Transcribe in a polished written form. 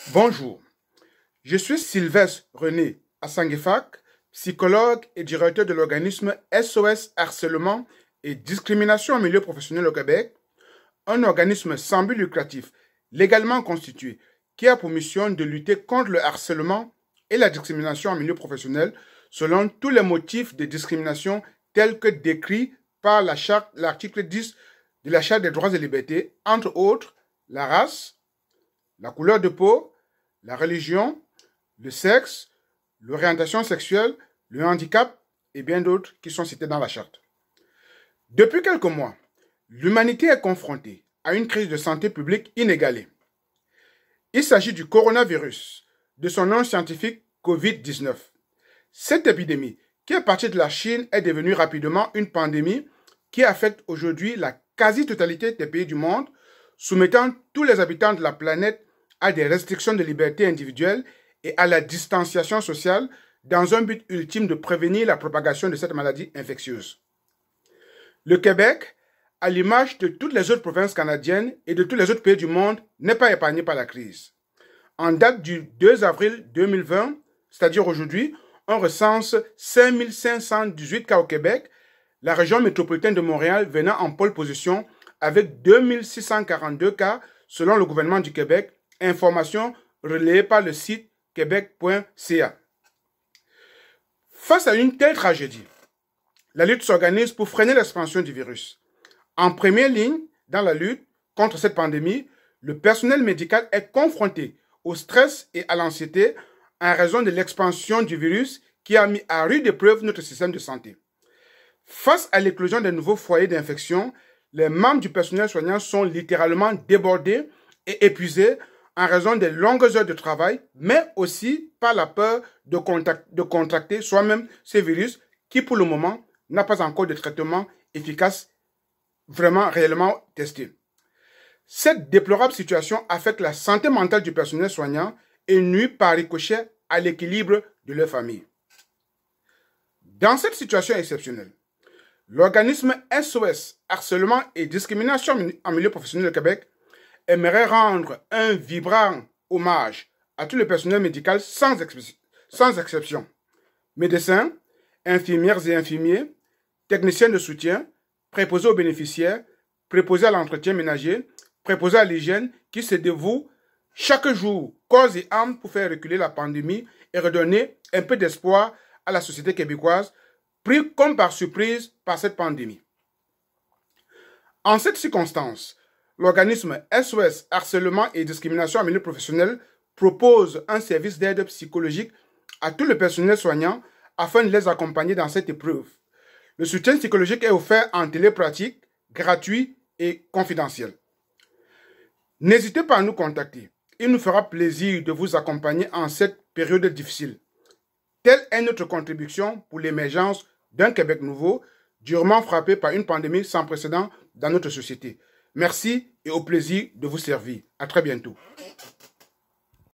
Bonjour, je suis Sylvestre René Assanguefak, psychologue et directeur de l'organisme SOS Harcèlement et Discrimination en milieu professionnel au Québec, un organisme sans but lucratif légalement constitué qui a pour mission de lutter contre le harcèlement et la discrimination en milieu professionnel selon tous les motifs de discrimination tels que décrits par l'article 10 de la Charte des droits et libertés, entre autres la race, la couleur de peau, la religion, le sexe, l'orientation sexuelle, le handicap et bien d'autres qui sont cités dans la charte. Depuis quelques mois, l'humanité est confrontée à une crise de santé publique inégalée. Il s'agit du coronavirus, de son nom scientifique COVID-19. Cette épidémie, qui est partie de la Chine, est devenue rapidement une pandémie qui affecte aujourd'hui la quasi-totalité des pays du monde, soumettant tous les habitants de la planète à des restrictions de liberté individuelle et à la distanciation sociale dans un but ultime de prévenir la propagation de cette maladie infectieuse. Le Québec, à l'image de toutes les autres provinces canadiennes et de tous les autres pays du monde, n'est pas épargné par la crise. En date du 2 avril 2020, c'est-à-dire aujourd'hui, on recense 5518 cas au Québec, la région métropolitaine de Montréal venant en pole position avec 2642 cas selon le gouvernement du Québec, information relayée par le site québec.ca. Face à une telle tragédie, la lutte s'organise pour freiner l'expansion du virus. En première ligne, dans la lutte contre cette pandémie, le personnel médical est confronté au stress et à l'anxiété en raison de l'expansion du virus qui a mis à rude épreuve notre système de santé. Face à l'éclosion des nouveaux foyers d'infection, les membres du personnel soignant sont littéralement débordés et épuisés en raison des longues heures de travail, mais aussi par la peur de contracter soi-même ces virus qui, pour le moment, n'a pas encore de traitement efficace vraiment réellement testé. Cette déplorable situation affecte la santé mentale du personnel soignant et nuit par ricochet à l'équilibre de leur famille. Dans cette situation exceptionnelle, l'organisme SOS Harcèlement et Discrimination en milieu professionnel du Québec aimerait rendre un vibrant hommage à tout le personnel médical sans exception. Médecins, infirmières et infirmiers, techniciens de soutien, préposés aux bénéficiaires, préposés à l'entretien ménager, préposés à l'hygiène, qui se dévouent chaque jour, corps et âme, pour faire reculer la pandémie et redonner un peu d'espoir à la société québécoise, pris comme par surprise par cette pandémie. En cette circonstance, l'organisme SOS Harcèlement et Discrimination en milieu professionnel propose un service d'aide psychologique à tout le personnel soignant afin de les accompagner dans cette épreuve. Le soutien psychologique est offert en télépratique, gratuit et confidentiel. N'hésitez pas à nous contacter. Il nous fera plaisir de vous accompagner en cette période difficile. Telle est notre contribution pour l'émergence d'un Québec nouveau, durement frappé par une pandémie sans précédent dans notre société. Merci et au plaisir de vous servir. À très bientôt.